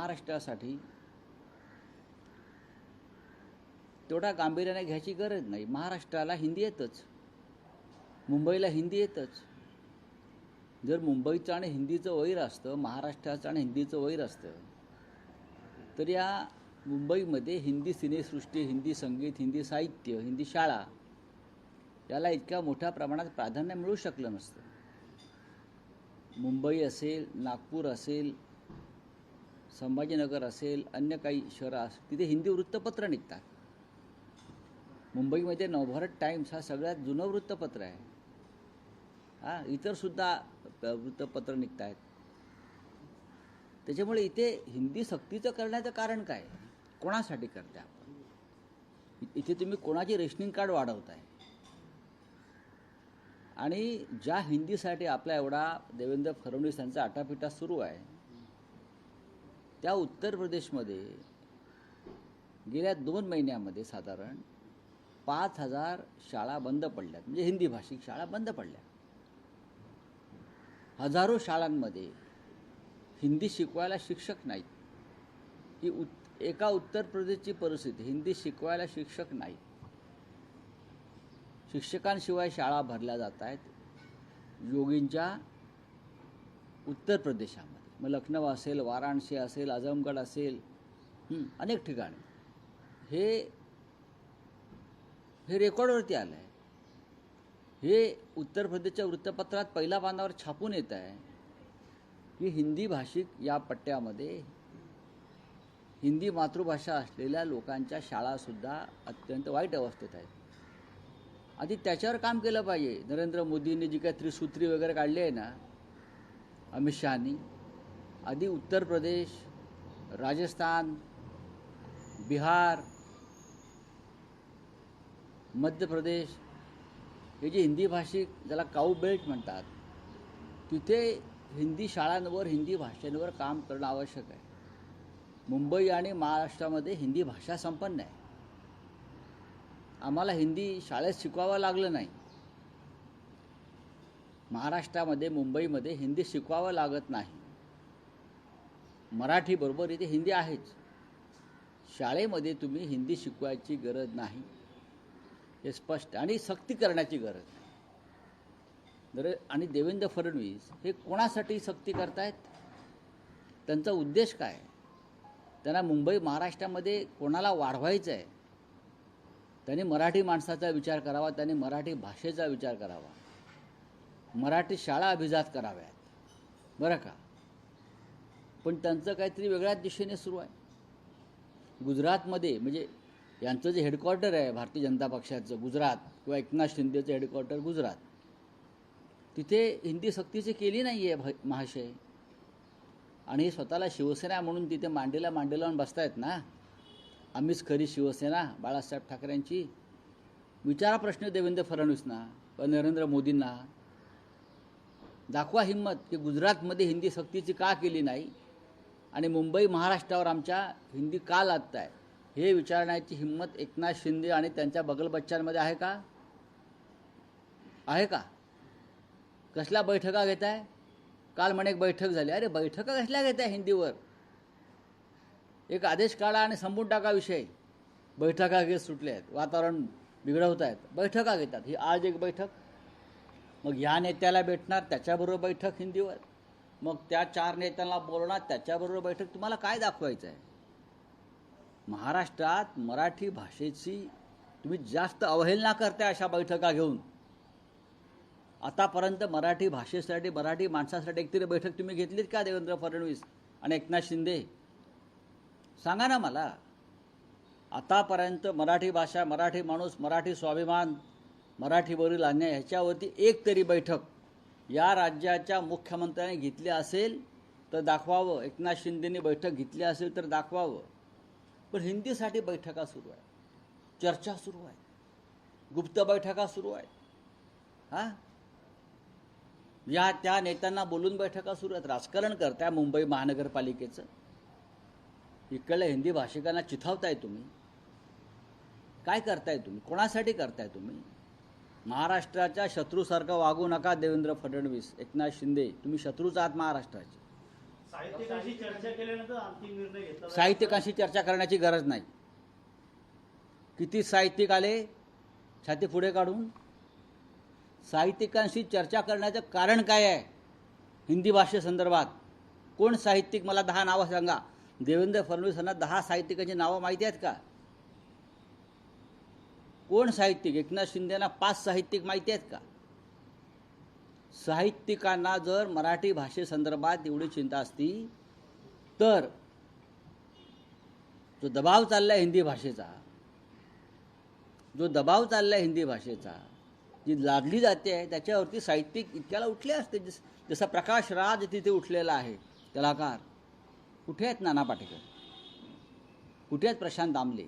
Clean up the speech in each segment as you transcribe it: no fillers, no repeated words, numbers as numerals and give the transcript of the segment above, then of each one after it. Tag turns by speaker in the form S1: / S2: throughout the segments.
S1: महाराष्ट्रासाठी तेवढा गांभीर्याने घ्यायची गरज नाही. महाराष्ट्राला हिंदी येतच, मुंबईला हिंदी येतच. जर मुंबईचं आणि हिंदीचं वैर असतं, महाराष्ट्राचं आणि हिंदीचं वैर असतं, तर या मुंबईमध्ये हिंदी सिनेसृष्टी, हिंदी संगीत, हिंदी साहित्य, हिंदी शाळा याला इतक्या मोठ्या प्रमाणात प्राधान्य मिळू शकलं नसतं. मुंबई असेल, नागपूर असेल, संभाजीनगर असेल, अन्य काही शहरं असेल, तिथे हिंदी वृत्तपत्र निघतात. मुंबईमध्ये नवभारत टाइम्स हा सगळ्यात जुनं वृत्तपत्र आहे. इतरसुद्धा वृत्तपत्र निघत आहेत. त्याच्यामुळे इथे हिंदी सक्तीचं करण्याचं कारण काय? कोणासाठी करते आपण? इथे तुम्ही कोणाची रेशनिंग कार्ड वाढवताय? आणि ज्या हिंदीसाठी आपला एवढा देवेंद्र फडणवीस यांचा आटापिटा सुरू आहे, त्या उत्तर प्रदेशमध्ये गेल्या 2 महिन्यामध्ये साधारण 5,000 शाळा बंद पडल्यात. म्हणजे हिंदी भाषिक शाळा बंद पडल्या. हजारो शाळांमध्ये हिंदी शिकवायला शिक्षक नाहीत. ही एका उत्तर प्रदेशची परिस्थिती. हिंदी शिकवायला शिक्षक नाहीत. शिक्षकांशिवाय शाळा भरल्या जात आहेत योगींच्या उत्तर प्रदेशामध्ये. मग लखनौ असेल, वाराणसी असेल, आझमगड असेल, अनेक ठिकाणी हे रेकॉर्डवरती आलं आहे. हे उत्तर प्रदेशच्या वृत्तपत्रात पहिल्या पानावर छापून येत आहे की हिंदी भाषिक या पट्ट्यामध्ये हिंदी मातृभाषा असलेल्या लोकांच्या शाळासुद्धा अत्यंत वाईट अवस्थेत आहेत. आधी त्याच्यावर काम केलं पाहिजे. नरेंद्र मोदींनी जी काही त्रिसूत्री वगैरे काढली आहे ना, अमित शहानी, आधी उत्तर प्रदेश, राजस्थान, बिहार, मध्य प्रदेश हे जे हिंदी भाषिक, ज्याला काऊ बेल्ट म्हणतात, तिथे हिंदी शाळांवर, हिंदी भाषेवर काम करणं आवश्यक आहे. मुंबई आणि महाराष्ट्रामध्ये हिंदी भाषा संपन्न आहे. आम्हाला हिंदी शाळेत शिकवावं लागलं नाही. महाराष्ट्रामध्ये, मुंबईमध्ये हिंदी शिकवावं लागत नाही. मराठीबरोबर इथे हिंदी आहेच. शाळेमध्ये तुम्ही हिंदी शिकवायची गरज नाही, हे स्पष्ट. आणि सक्ती करण्याची गरज नाही. आणि देवेंद्र फडणवीस हे कोणासाठी सक्ती करतायत? त्यांचा उद्देश काय? त्यांना मुंबई महाराष्ट्रामध्ये कोणाला वाढवायचं आहे? त्यांनी मराठी माणसाचा विचार करावा, त्यांनी मराठी भाषेचा विचार करावा, मराठी शाळा अभिजात कराव्यात, बरं का? पण त्यांचं काहीतरी वेगळ्याच दिशेने सुरू आहे. गुजरातमध्ये, म्हणजे यांचं जे हेडक्वार्टर आहे भारतीय जनता पक्षाचं, गुजरात, किंवा एकनाथ शिंदेचं हेडक्वार्टर गुजरात, तिथे हिंदी सक्तीची केली नाही आहे महाशय. आणि स्वतःला शिवसेना म्हणून तिथे मांडीला लावून बसतायत ना. आम्हीच खरी शिवसेना बाळासाहेब ठाकरेंची. विचारा प्रश्न देवेंद्र फडणवीसना व नरेंद्र मोदींना. दाखवा हिंमत की गुजरातमध्ये हिंदी सक्तीची का केली नाही आणि मुंबई महाराष्ट्रावर आमच्या हिंदी का लादताय, हे विचारण्याची हिंमत एकनाथ शिंदे आणि त्यांच्या बगलबच्च्यांमध्ये आहे का? आहे का? कसल्या बैठका घेताय? काल म्हणे एक बैठक झाली. अरे बैठका कसल्या घेताय हिंदीवर? एक आदेश काढा आणि संपून टाका विषय. बैठका घेत सुटले आहेत, वातावरण बिघडवत आहेत, बैठका घेतात. ही आज एक बैठक, मग ह्या नेत्याला भेटणार, त्याच्याबरोबर बैठक हिंदीवर, मग त्या 4 नेत्यांना बोलणार, त्याच्याबरोबर बैठक. तुम्हाला काय दाखवायचं आहे? महाराष्ट्रात मराठी भाषेची तुम्ही जास्त अवहेलना करताय अशा बैठका घेऊन. आतापर्यंत मराठी भाषेसाठी, मराठी माणसासाठी एकतरी बैठक तुम्ही घेतलीत का देवेंद्र फडणवीस आणि एकनाथ शिंदे? सांगा ना मला. आतापर्यंत मराठी भाषा, मराठी माणूस, मराठी स्वाभिमान, मराठीवरील अन्याय ह्याच्यावरती एक तरी बैठक या राज्याच्या मुख्यमंत्र्यांनी घेतली असेल तर दाखवावं. एकनाथ शिंदेंनी बैठक घेतली असेल तर दाखवावं. पण हिंदीसाठी बैठका सुरू आहे, चर्चा सुरू आहे, गुप्त बैठका सुरू आहेत. या त्या नेत्यांना बोलून बैठका सुरू आहेत. राजकारण करताय मुंबई महानगरपालिकेचं. इकडल्या हिंदी भाषिकांना चिथावताय तुम्ही. काय करताय तुम्ही? कोणासाठी करताय तुम्ही? महाराष्ट्राच्या शत्रूसारखं वागू नका देवेंद्र फडणवीस, एकनाथ शिंदे. तुम्ही शत्रूच आहात महाराष्ट्राचे.
S2: साहित्यिकांशी चर्चा केल्यानंतर अंतिम निर्णय घेतला.
S1: साहित्यिकांशी चर्चा करण्याची गरज नाही. किती साहित्यिक आले छाती पुढे काढून? साहित्यिकांशी चर्चा करण्याचं कारण काय आहे? हिंदी भाषेसंदर्भात कोण साहित्यिक? मला 10 नावं सांगा. देवेंद्र फडणवीसांना 10 साहित्यिकांची नावं माहिती आहेत का? कोण साहित्यिक? एकनाथ शिंदेना 5 साहित्यिक माहिती आहेत का? साहित्यिकांना जर मराठी भाषेसंदर्भात एवढी चिंता असती तर जो दबाव चाललाय हिंदी भाषेचा, जो दबाव चाललाय हिंदी भाषेचा, जी लादली जाते आहे, त्याच्यावरती साहित्यिक इतक्याला उठले असते. जसा प्रकाश राज तिथे उठलेला आहे कलाकार. कुठे आहेत नाना पाटेकर? कुठे आहेत प्रशांत दामले?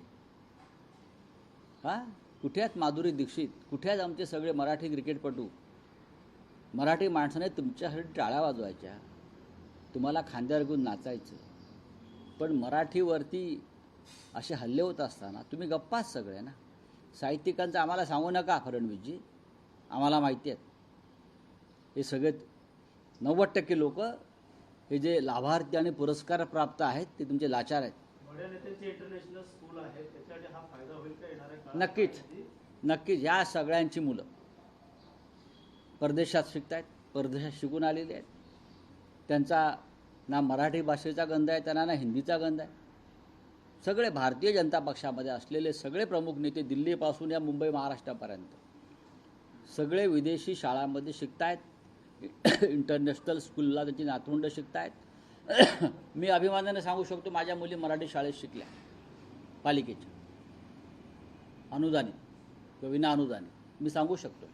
S1: कुठे आहेत माधुरी दीक्षित? कुठे आहेत आमचे सगळे मराठी क्रिकेटपटू? मराठी माणसाने तुमच्यासाठी टाळ्या वाजवायच्या, तुम्हाला खांद्यावर घेऊन नाचायचं. पण मराठीवरती असे हल्ले होत असताना तुम्ही गप्पाच सगळे ना. साहित्यिकांचं आम्हाला सांगू नका फडणवीसजी, आम्हाला माहिती आहेत. हे सगळे 90% लोक हे जे लाभार्थी आणि पुरस्कार प्राप्त आहेत ते तुमचे लाचार आहेत.
S2: इंटरनॅशनल स्कूल आहे, त्याच्यासाठी हा फायदा होईल का येणाऱ्या काळात?
S1: नक्कीच नक्कीच. या सगळ्यांची मुलं परदेशात शिकत आहेत, परदेशात शिकून आलेली आहेत. त्यांचा ना मराठी भाषेचा गंध आहे, त्यांना ना हिंदीचा गंध आहे. सगळे भारतीय जनता पक्षामध्ये असलेले सगळे प्रमुख नेते दिल्लीपासून या मुंबई महाराष्ट्रापर्यंत सगळे विदेशी शाळांमध्ये शिकत आहेत. इंटरनॅशनल स्कूलला त्यांची नातवंड शिकत आहेत. मी अभिमानाने सांगू शकतो माझ्या मुली मराठी शाळेत शिकल्या, पालिकेच्या, अनुदानित किंवा विना अनुदानित. मी सांगू शकतो,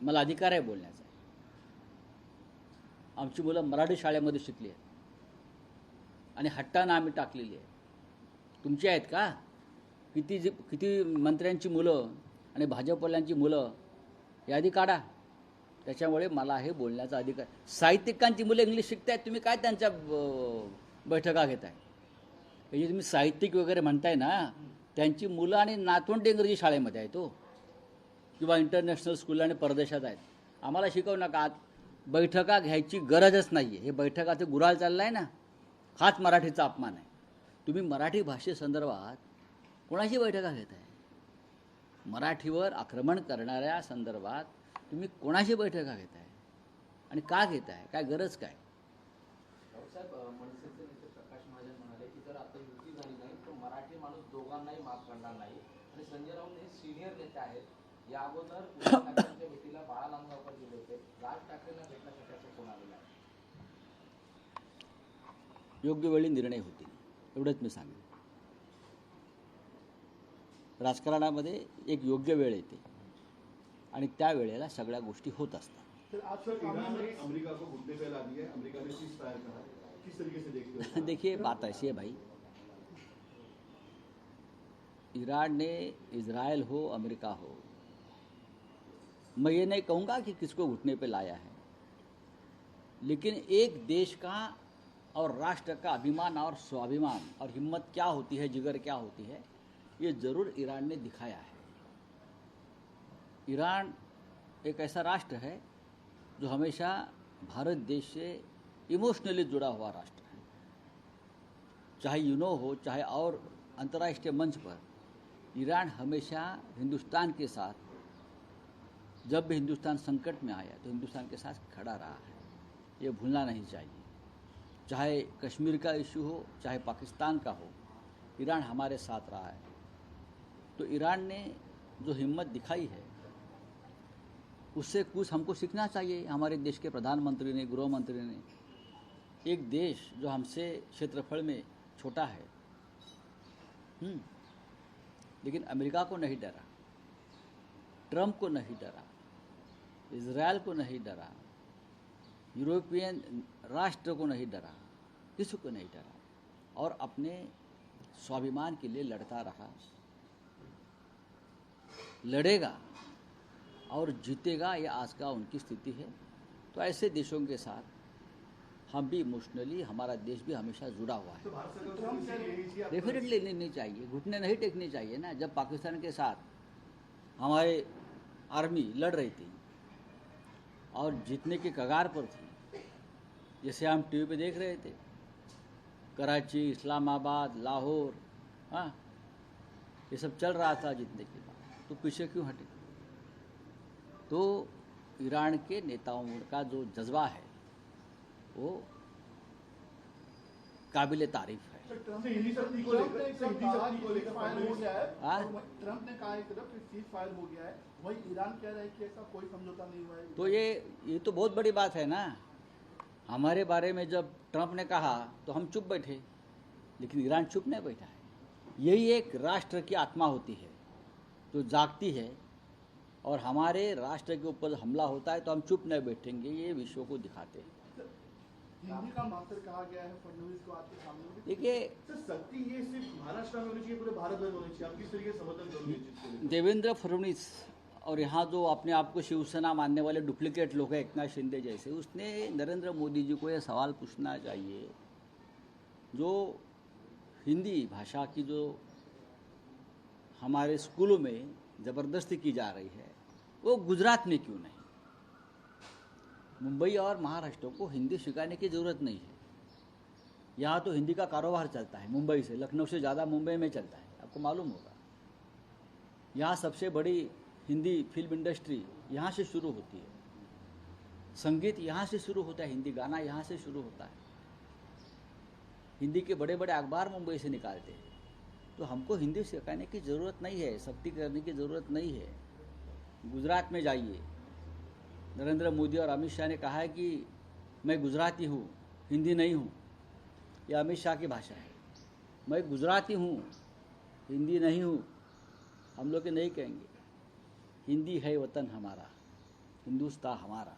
S1: मला अधिकार आहे बोलण्याचा. आमची मुलं मराठी शाळेमध्ये शिकली आहेत आणि हट्टानं आम्ही टाकलेली आहे. तुमची आहेत का? किती मंत्र्यांची मुलं आणि भाजपवाल्यांची मुलं यादी काढा. त्याच्यामुळे मला हे बोलण्याचा अधिकार. साहित्यिकांची मुलं इंग्लिश शिकतायत, तुम्ही काय त्यांच्या बैठका घेताय? हे तुम्ही साहित्यिक वगैरे म्हणताय ना, त्यांची मुलं आणि नातवंड इंग्रजी शाळेमध्ये आहेत हो, किंवा इंटरनॅशनल स्कूल आणि परदेशात आहेत. आम्हाला शिकवू नका. बैठका घ्यायची गरजच नाही आहे. हे बैठकाचे गुराळ चालला आहे ना, हाच मराठीचा अपमान आहे. तुम्ही मराठी भाषेसंदर्भात कोणाची बैठका घेताय? मराठीवर आक्रमण करणाऱ्या संदर्भात तुम्ही कोणाची बैठका घेताय आणि का घेताय? काय गरज काय?
S3: साहेब, मनसेचे नेते प्रकाश महाजन म्हणाले की जर आता युती झाली नाही तर मराठी माणूस दोघांनाही माफ करणार नाही. आणि संजय राऊत हे सिनियर नेते आहेत. या अगोदर उद्धव ठाकरेंच्या भेटीला बाळा लांजावकर गेले होते. राज ठाकरेंना भेटण्यासाठी असं कोण आलेलं आहे?
S1: योग्य वेळी निर्णय होतील एवढंच मी सांगेन. राजकारणामध्ये एक योग्य वेळ येते आणि त्या वेळेला सगळ्या गोष्टी होत असतात.
S4: अमेरिका को घुटने पे ला दिया, अमेरिका ने सीज फायर करा, किस तरीके से देखते हो?
S1: देखिए, बात ऐसी है भाई, ईरान ने, इजराइल हो, अमेरिका हो, मैं ये नहीं कहूँगा कि किसको घुटने पे लाया है, लेकिन एक देश का और राष्ट्र का अभिमान और स्वाभिमान और हिम्मत क्या होती है, जिगर क्या होती है, ये ज़रूर ईरान ने दिखाया है. ईरान एक ऐसा राष्ट्र है जो हमेशा भारत देश से इमोशनली जुड़ा हुआ राष्ट्र है. चाहे यूनो हो, चाहे और अंतर्राष्ट्रीय मंच पर ईरान हमेशा हिंदुस्तान के साथ, जब भी हिंदुस्तान संकट में आया तो हिंदुस्तान के साथ खड़ा रहा है. ये भूलना नहीं चाहिए. चाहे कश्मीर का इशू हो, चाहे पाकिस्तान का हो, ईरान हमारे साथ रहा है. तो ईरान ने जो हिम्मत दिखाई है उससे कुछ हमको सीखना चाहिए. हमारे देश के प्रधानमंत्री ने, गृह मंत्री ने, एक देश जो हमसे क्षेत्रफल में छोटा है, लेकिन अमेरिका को नहीं डरा, ट्रंप को नहीं डरा, इजराइल को नहीं डरा, यूरोपियन राष्ट्र को नहीं डरा, किसी को नहीं डरा, और अपने स्वाभिमान के लिए लड़ता रहा, लड़ेगा और जीतेगा. ये आज का उनकी स्थिति है. तो ऐसे देशों के साथ हम भी इमोशनली, हमारा देश भी हमेशा जुड़ा हुआ है. डेफिनेटली लेनी चाहिए, घुटने नहीं टेकने चाहिए ना. जब पाकिस्तान के साथ हमारे आर्मी लड़ रही थी और जीतने के कगार पर थी, जैसे हम टीवी पे देख रहे थे, कराची, इस्लामाबाद, लाहौर, हाँ, ये सब चल रहा था जीतने के बाद, तो पीछे क्यों हटे? तो ईरान के नेताओं का जो जज्बा है वो काबिल तारीफ है।
S4: ट्रम्प ने हिंदी शक्ति को लेकर
S5: फायर हो गया है
S1: हाँ?
S5: और ट्रम्प ने कहा एक तरफ सीज फायर हो गया है, वही ईरान कह रहा है कि ऐसा कोई समझौता नहीं हुआ है।
S1: तो ये तो बहुत बड़ी बात है ना। हमारे बारे में जब ट्रम्प ने कहा तो हम चुप बैठे, लेकिन ईरान चुप नहीं बैठा है। यही एक राष्ट्र की आत्मा होती है जो जागती है, और हमारे राष्ट्र के ऊपर हमला होता है तो हम चुप नहीं बैठेंगे, ये विश्व को दिखाते हैं।
S5: हिंदी का मास्टर कहा गया है फडणवीस को आपके सामने।
S1: देखिए,
S4: सर शक्ति ये सिर्फ महाराष्ट्र में होनी चाहिए, पूरे भारत में होनी चाहिए, आप किस तरीके से समर्थन करोगे इस चीज के लिए?
S1: देवेंद्र फडणवीस और यहाँ जो अपने आप को शिवसेना मानने वाले डुप्लीकेट लोग हैं, एकनाथ शिंदे जैसे, उसने नरेंद्र मोदी जी को ये सवाल पूछना चाहिए, जो हिंदी भाषा की जो हमारे स्कूलों में ज़बरदस्ती की जा रही है, वो गुजरात में क्यों नहीं? मुंबई और महाराष्ट्र को हिंदी सिखाने की ज़रूरत नहीं है। यहाँ तो हिंदी का कारोबार चलता है, मुंबई से, लखनऊ से ज़्यादा मुंबई में चलता है, आपको मालूम होगा। यहाँ सबसे बड़ी हिंदी फिल्म इंडस्ट्री यहाँ से शुरू होती है, संगीत यहाँ से शुरू होता है, हिंदी गाना यहाँ से शुरू होता है, हिंदी के बड़े बड़े अखबार मुंबई से निकालते हैं। तो हमको हिंदी सिखाने की ज़रूरत नहीं है, सख्ती करने की ज़रूरत नहीं है। गुजरात में जाइए, नरेंद्र मोदी और अमित शाह ने कहा है कि मैं गुजराती हूँ, हिंदी नहीं हूँ। यह अमित शाह की भाषा है। मैं गुजराती हूँ, हिंदी नहीं हूँ, हम लोग नहीं कहेंगे। हिंदी है वतन हमारा, हिंदुस्तान हमारा,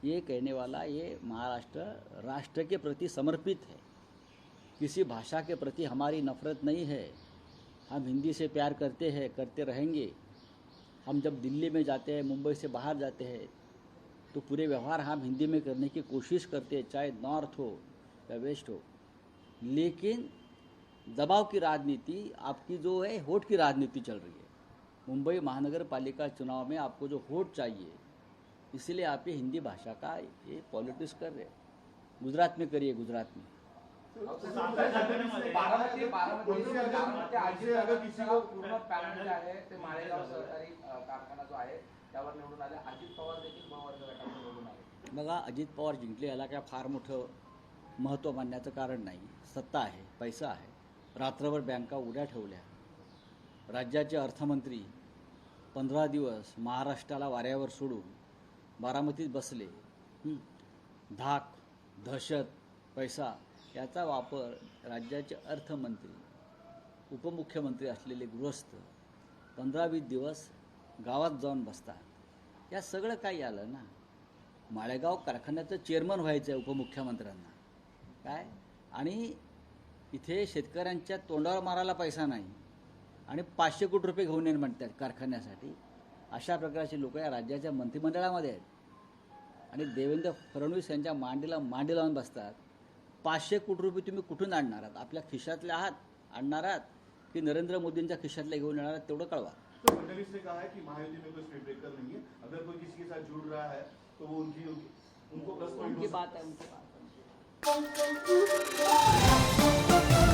S1: ये कहने वाला ये महाराष्ट्र राष्ट्र के प्रति समर्पित है। किसी भाषा के प्रति हमारी नफरत नहीं है। हम हिंदी से प्यार करते हैं, करते रहेंगे। हम जब दिल्ली में जाते हैं, मुंबई से बाहर जाते हैं, तो पूरे व्यवहार हम हिंदी में करने की कोशिश करते हैं, चाहे नॉर्थ हो या वेस्ट हो। लेकिन दबाव की राजनीति आपकी जो है, वोट की राजनीति चल रही है। मुंबई महानगर पालिका चुनाव में आपको जो वोट चाहिए, इसलिए आप ये हिंदी भाषा का ये पॉलिटिक्स कर रहे हैं। गुजरात में करिए, गुजरात में।
S3: बारामती
S4: अगर किसी को
S3: पूर्ण पॅनल जे आहे ते माळेगाव सहकारी कारखाना जो आहे त्यावर निवडून आले. अजित पवार देखील बहुवर्ग गटातून निवडून आले.
S1: बघा, अजित पवार जिंकले याला काय फार मोठं महत्त्व मानण्याचं कारण नाही. सत्ता आहे, पैसा आहे, रात्रभर बँका उड्या ठेवल्या, राज्याचे अर्थमंत्री 15 दिवस महाराष्ट्राला वाऱ्यावर सोडून बारामतीत बसले. धाक, दहशत, पैसा याचा वापर राज्याचे अर्थमंत्री, उपमुख्यमंत्री असलेले गृहस्थ 15-20 दिवस गावात जाऊन बसतात. या सगळं काही आलं ना. माळेगाव कारखान्याचं चेअरमन व्हायचं आहे उपमुख्यमंत्र्यांना काय, आणि इथे शेतकऱ्यांच्या तोंडावर मारायला पैसा नाही आणि 500 कोटी रुपये घेऊन येणं म्हणतात कारखान्यासाठी. अशा प्रकारचे लोक या राज्याच्या मंत्रिमंडळामध्ये आहेत आणि देवेंद्र फडणवीस यांच्या मांडीला मांडी लावून बसतात. 500 कोटी रुपये तुम्ही कुठून आणणार आहात? आपल्या खिशातले आहात आणणार आहात की नरेंद्र मोदींच्या खिशातले घेऊन येणार आहात? तेवढं कळवा.
S4: तो फडणवीस ने कहा है कि महायुति में कोई स्पीड ब्रेकर नहीं है, अगर कोई किसी के साथ जुड़ रहा है तो वो उनको प्लस पॉइंट
S1: उनकी बात है, उनकी बात है.